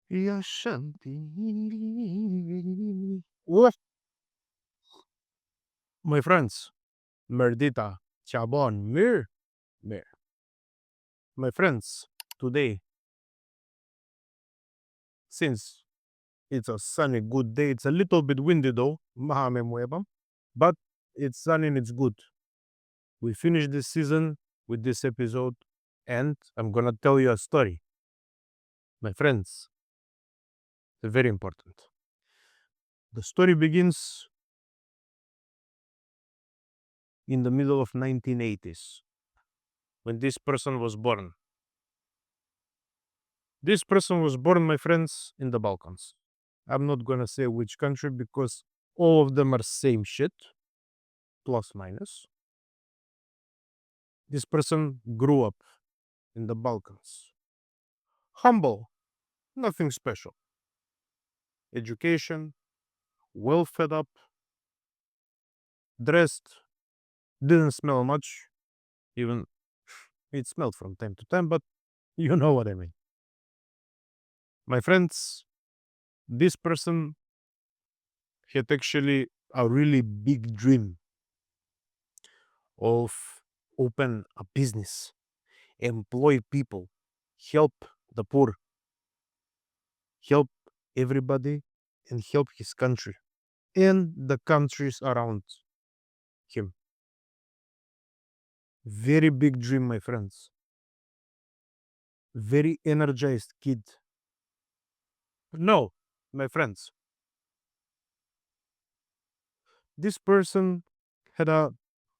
Ya Shanti. What? My friends, Merdita, Chabon, Mir. My friends, today, since it's a sunny, good day, it's a little bit windy though, mahame mueba, but it's sunny and it's good. We finished this season with this episode, and I'm gonna tell you a story. My friends, it's very important. The story begins in the middle of 1980s when this person was born. This person was born, my friends, in the Balkans. I'm not gonna say which country because all of them are same shit, plus minus. This person grew up in the Balkans. Humble, nothing special. Education, well fed up, dressed, didn't smell much. Even it smelled from time to time, but you know what I mean. My friends, this person had actually a really big dream of open a business, employ people, help the poor, help everybody, and help his country and the countries around him. Very big dream, my friends. Very energized kid. No, my friends, this person had a,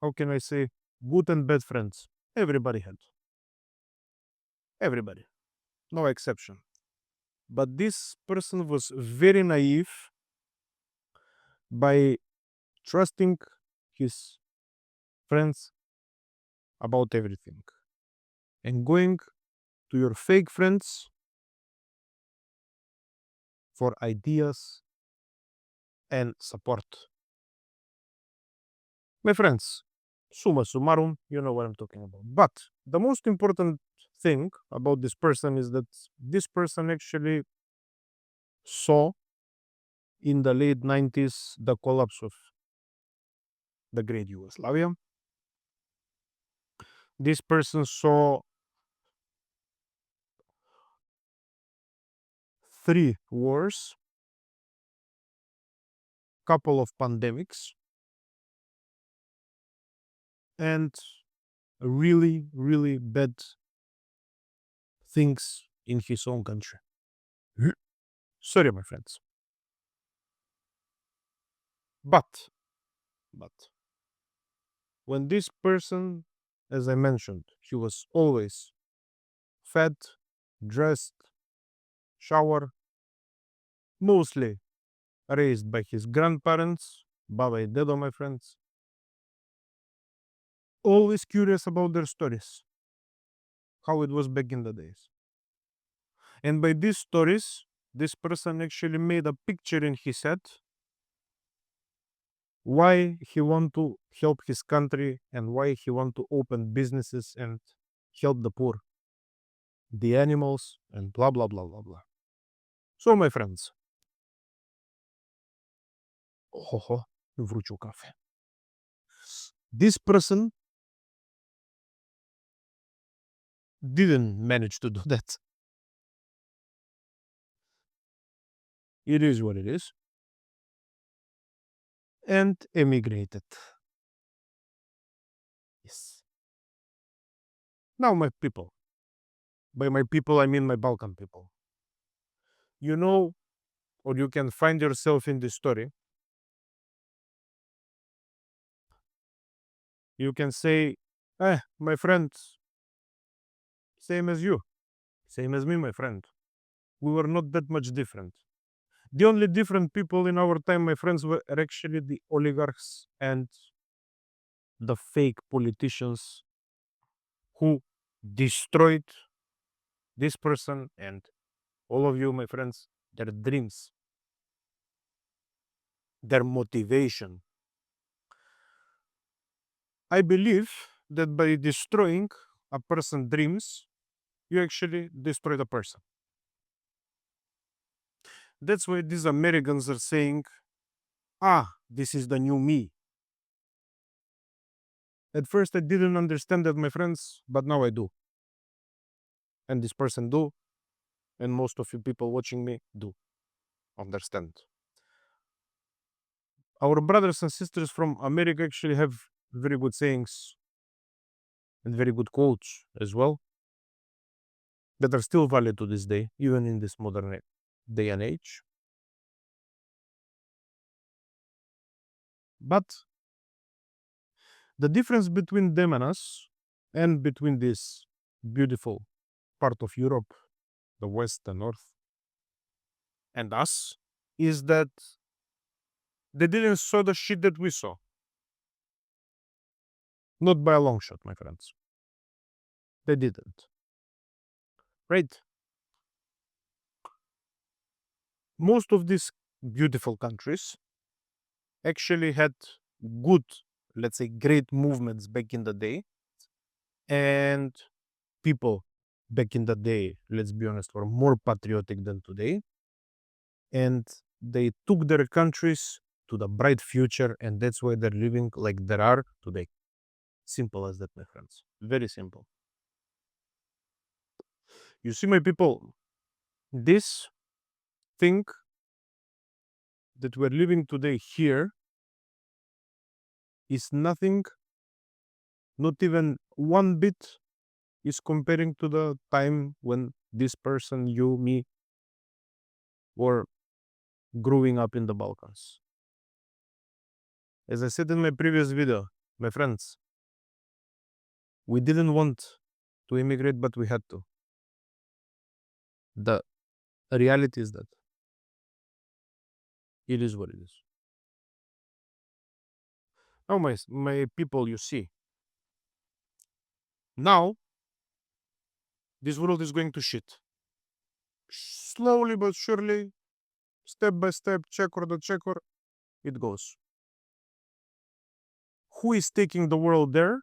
how can I say, good and bad friends. Everybody had. Everybody. No exception. But this person was very naive by trusting his friends about everything and going to your fake friends for ideas and support. My friends, summa summarum, you know what I'm talking about. But the most important thing about this person is that this person actually saw in the late 90s the collapse of the great Yugoslavia. This person saw three wars, couple of pandemics, and really, really bad things in his own country. Sorry, my friends. But, but, when this person, as I mentioned, he was always fed, dressed, shower, mostly raised by his grandparents, Baba and Dedo, my friends, always curious about their stories, how it was back in the days. And by these stories, this person actually made a picture in his head why he want to help his country and why he want to open businesses and help the poor, the animals, and blah blah blah blah blah. So, my friends, oho, wrócił kafe. This person didn't manage to do that. It is what it is. And emigrated. Yes. Now, my people, by my people, I mean my Balkan people. You know, or you can find yourself in this story. You can say, my friend, same as you, same as me, my friend. We were not that much different. The only different people in our time, my friends, were actually the oligarchs and the fake politicians who destroyed this person and all of you, my friends, their dreams, their motivation. I believe that by destroying a person's dreams, you actually destroy the person. That's why these Americans are saying, ah, this is the new me. At first, I didn't understand that, my friends, but now I do. And this person do, and most of you people watching me do understand. Our brothers and sisters from America actually have very good sayings and very good quotes as well that are still valid to this day, even in this modern day and age. But the difference between them and us, and between this beautiful part of Europe, the West, the North, and us, is that they didn't saw the shit that we saw. Not by a long shot, my friends. They didn't. Right? Most of these beautiful countries actually had good, let's say, great movements back in the day. And people back in the day, let's be honest, were more patriotic than today. And they took their countries to the bright future, and that's why they're living like they are today. Simple as that, my friends. Very simple. You see, my people, this thing that we're living today here is nothing, not even one bit, is comparing to the time when this person, you, me, were growing up in the Balkans. As I said in my previous video, my friends, we didn't want to immigrate, but we had to. The reality is that it is what it is. Now, my people, you see, now this world is going to shit. Slowly but surely, step by step, checker to checker, it goes. Who is taking the world there?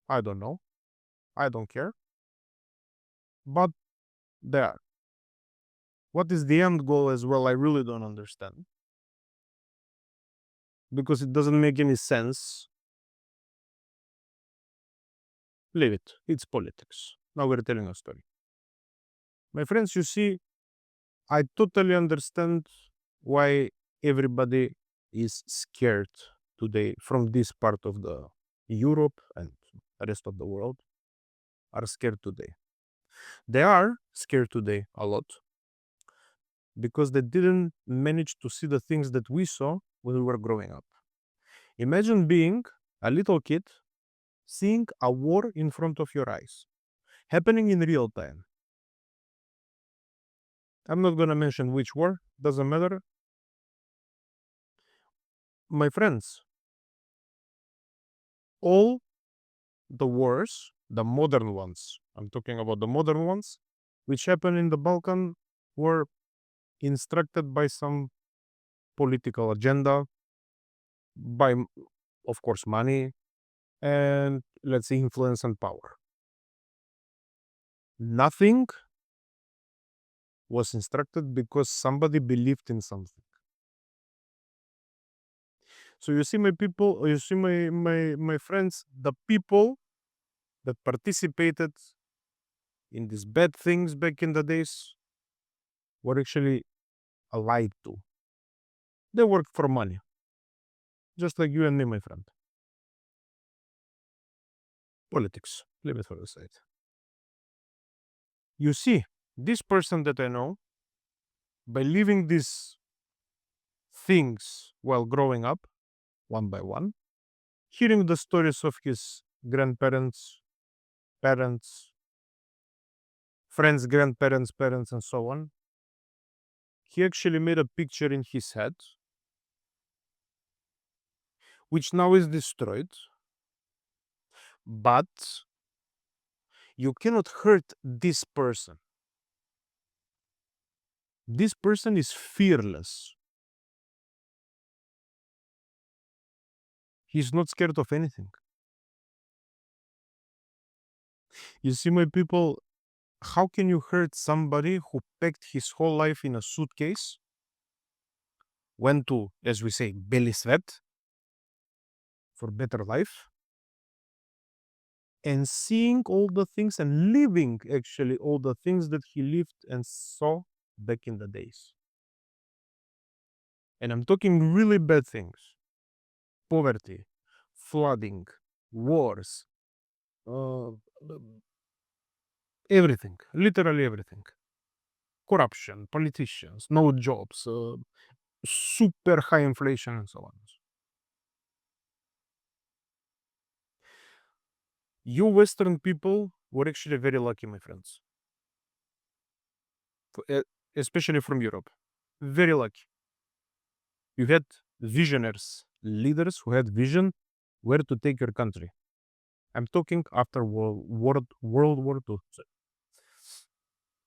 I don't know. I don't care. But there. What is the end goal as well? I really don't understand. Because it doesn't make any sense. Leave it. It's politics. Now we're telling a story. My friends, you see, I totally understand why everybody is scared today from this part of the Europe and the rest of the world are scared today. They are scared today a lot because they didn't manage to see the things that we saw when we were growing up. Imagine being a little kid seeing a war in front of your eyes happening in real time. I'm not going to mention which war, doesn't matter. My friends, all the wars, the modern ones, I'm talking about the modern ones, which happened in the Balkan, were instructed by some political agenda, by, of course, money, and let's say influence and power. Nothing was instructed because somebody believed in something. So you see, my people, you see, my friends, the people that participated in these bad things back in the days were actually lied to. They worked for money, just like you and me, my friend. Politics, leave it for the side. You see, this person that I know, by living these things while growing up, one by one, hearing the stories of his grandparents, parents, friends, grandparents, parents, and so on, he actually made a picture in his head, which now is destroyed. But you cannot hurt this person. This person is fearless. He's not scared of anything. You see, my people, How can you hurt somebody who packed his whole life in a suitcase, went to, as we say, belly sweat for better life, and seeing all the things and living actually all the things that he lived and saw back in the days? And I'm talking really bad things: poverty, flooding, wars, uh, everything, literally everything. Corruption, politicians, no jobs, super high inflation, and so on. You Western people were actually very lucky, my friends, especially from Europe. Very lucky. You had visionaries, leaders who had vision where to take your country. I'm talking after World War II.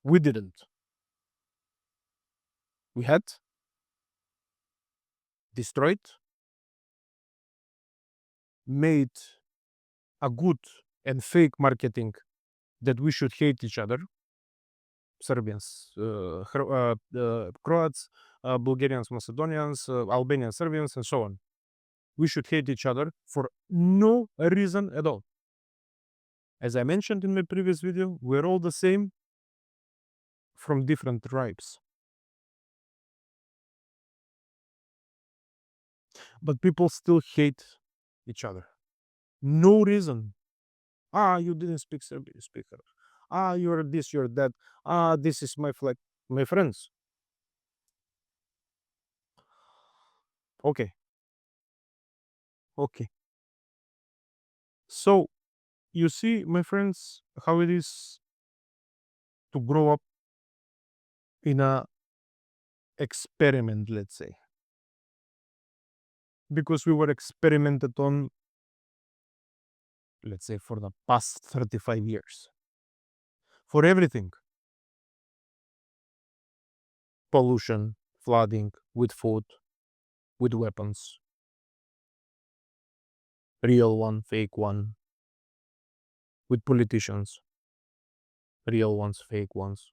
We didn't. We had destroyed, made a good and fake marketing that we should hate each other. Serbians, Croats, Bulgarians, Macedonians, Albanians, Serbians, and so on. We should hate each other for no reason at all. As I mentioned in my previous video, we're all the same from different tribes. But people still hate each other. No reason. Ah, you didn't speak Serbian, you speak Arab. Ah, you're this, you're that. Ah, this is my flag. My friends. Okay. Okay. So you see, my friends, how it is to grow up in a experiment, let's say. Because we were experimented on, let's say, for the past 35 years. For everything: pollution, flooding, with food, with weapons, real one, fake one, with politicians, real ones, fake ones,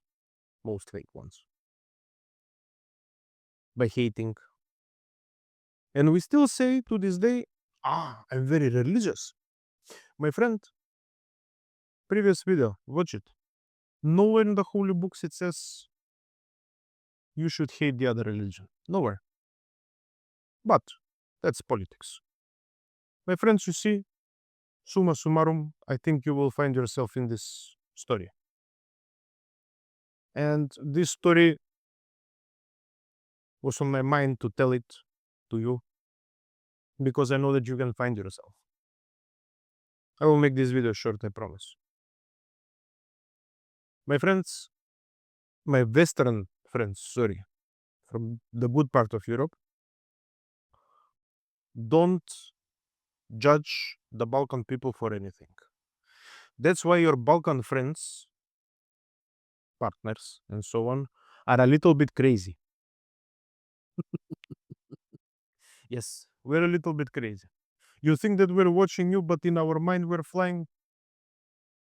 most fake ones, by hating. And we still say to this day, ah, I'm very religious. My friend, previous video, watch it. Nowhere in the holy books it says you should hate the other religion. Nowhere. But that's politics. My friends, you see, summa summarum, I think you will find yourself in this story. And this story was on my mind to tell it to you because I know that you can find yourself. I will make this video short, I promise. My friends, my Western friends, sorry, from the good part of Europe, don't judge the Balkan people for anything. That's why your Balkan friends, partners, and so on are a little bit crazy. Yes, we're a little bit crazy. You think that we're watching you, but in our mind, we're flying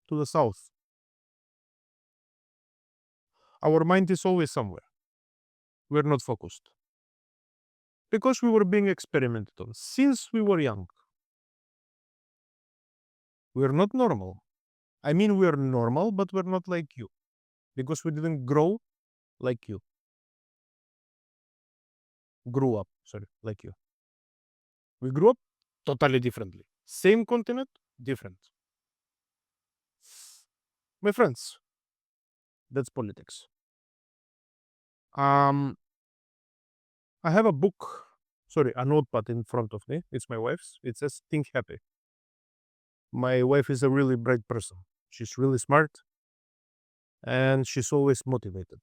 to the south. Our mind is always somewhere. We're not focused. Because we were being experimented on since we were young. We're not normal. I mean, we're normal, but we're not like you. Because we didn't grow like you. Grew up, sorry, like you. We grew up totally differently. Same continent, different. My friends, that's politics. I have a book, sorry, a notepad in front of me. It's my wife's. It says Think Happy. My wife is a really bright person. She's really smart and she's always motivated.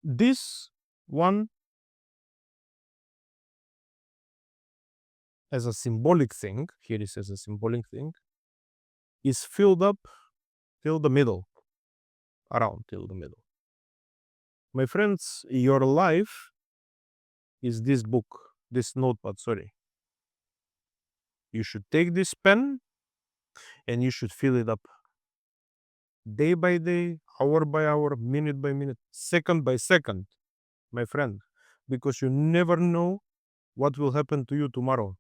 This one, as a symbolic thing, here it says a symbolic thing, is filled up till the middle, around till the middle. My friends, your life is this book, this notepad, sorry. You should take this pen and you should fill it up day by day, hour by hour, minute by minute, second by second, my friend, because you never know what will happen to you tomorrow.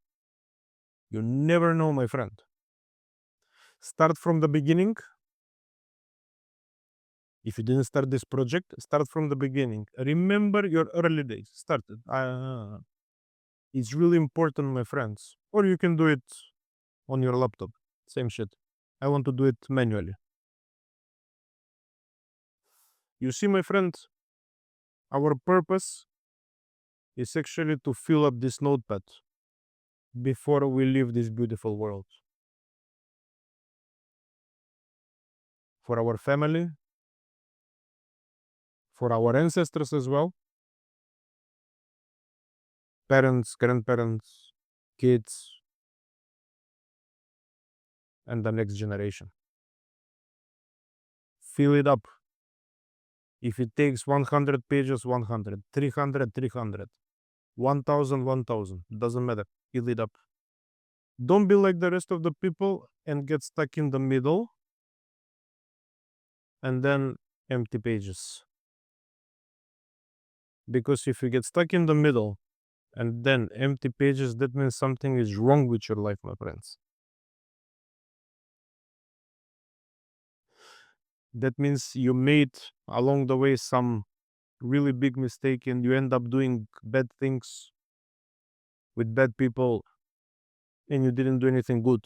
You never know, my friend. Start from the beginning. If you didn't start this project, start from the beginning. Remember your early days. Start it. It's really important, my friends. Or you can do it on your laptop. Same shit. I want to do it manually. You see, my friends, our purpose is actually to fill up this notepad before we leave this beautiful world. For our family, for our ancestors as well, parents, grandparents, kids, and the next generation. Fill it up. If it takes 100 pages, 100, 300, 300, 1000, 1000, doesn't matter. Fill it up. Don't be like the rest of the people and get stuck in the middle and then empty pages. Because if you get stuck in the middle and then empty pages, that means something is wrong with your life, my friends. That means you made along the way some really big mistake and you end up doing bad things with bad people and you didn't do anything good.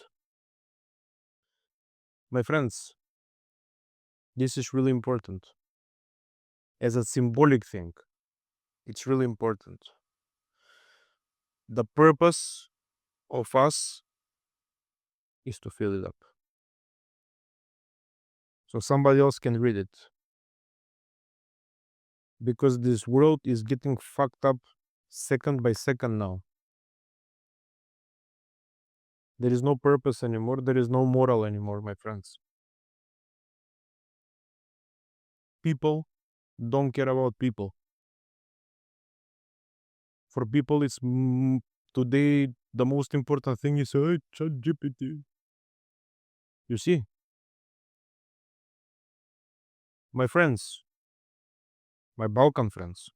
My friends, this is really important. As a symbolic thing, it's really important. The purpose of us is to fill it up. So somebody else can read it. Because this world is getting fucked up second by second now. There is no purpose anymore. There is no moral anymore, my friends. People don't care about people. For people, it's today the most important thing is ChatGPT. You see, my friends, my Balkan friends,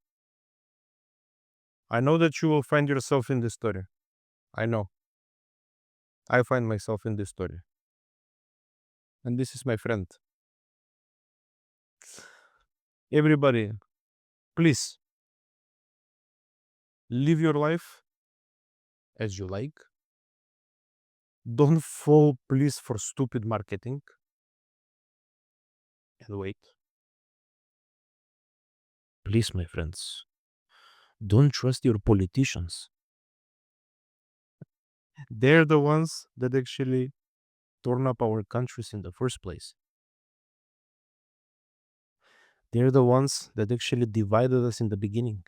I know that you will find yourself in this story. I know. I find myself in this story. And this is my friend. Everybody, please live your life as you like. Don't fall, please, for stupid marketing. And wait. Please, my friends, don't trust your politicians. They're the ones that actually torn up our countries in the first place. They're the ones that actually divided us in the beginning.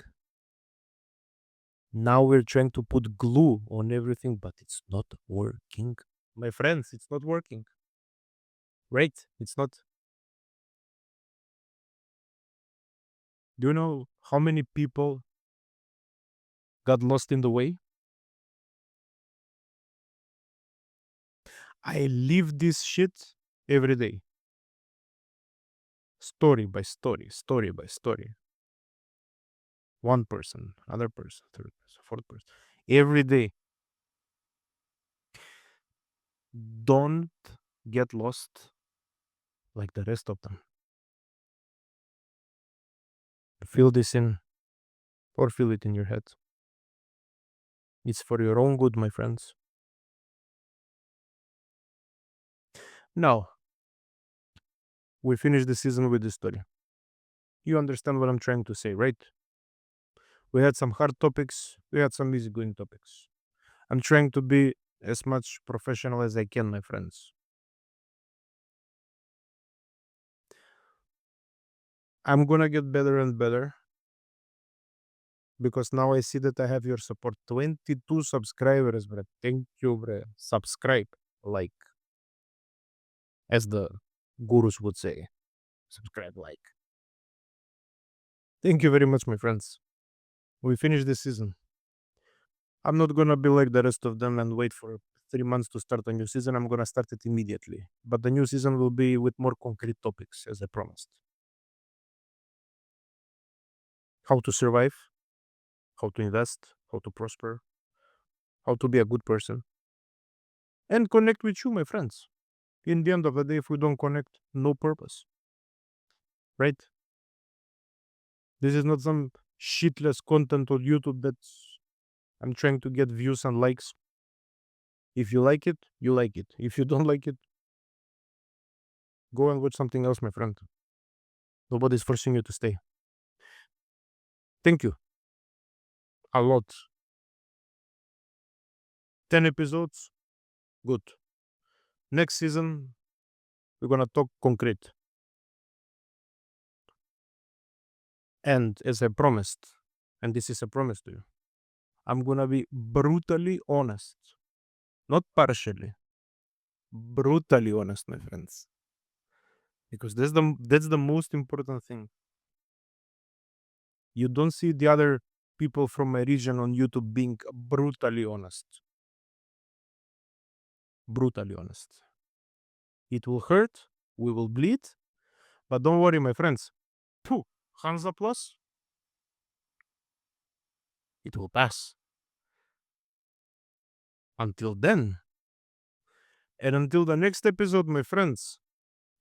Now we're trying to put glue on everything, but it's not working. My friends, it's not working. Right? It's not. Do you know how many people got lost in the way? I live this shit every day. Story by story, story by story. One person, other person, third person, fourth person. Every day. Don't get lost like the rest of them. Feel this in or feel it in your head. It's for your own good, my friends. Now, we finish the season with this story. You understand what I'm trying to say, right? We had some hard topics, we had some easygoing topics. I'm trying to be as much professional as I can, my friends. I'm gonna get better and better because now I see that I have your support. 22 subscribers, bro. Thank you, bro. Subscribe, like, as the gurus would say. Subscribe, like. Thank you very much, my friends. We finished this season. I'm not gonna be like the rest of them and wait for 3 months to start a new season. I'm gonna start it immediately. But the new season will be with more concrete topics, as I promised. How to survive, how to invest, how to prosper, how to be a good person, and connect with you, my friends. In the end of the day, if we don't connect, no purpose, right? This is not some shitless content on YouTube that's I'm trying to get views and likes. If you like it, you like it. If you don't like it, go and watch something else, my friend. Nobody's forcing you to stay. Thank you a lot. 10 episodes, good. Next season, we're gonna talk concrete. And as I promised, and this is a promise to you, I'm gonna be brutally honest. Not partially. Brutally honest, my friends. Because that's the most important thing. You don't see the other people from my region on YouTube being brutally honest. Brutally honest. It will hurt, we will bleed, but don't worry, my friends. Phew, hands up plus, it will pass. Until then, and until the next episode, my friends,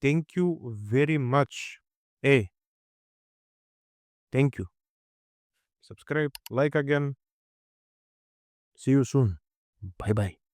thank you very much. Hey, thank you. Subscribe, like again. See you soon. Bye bye.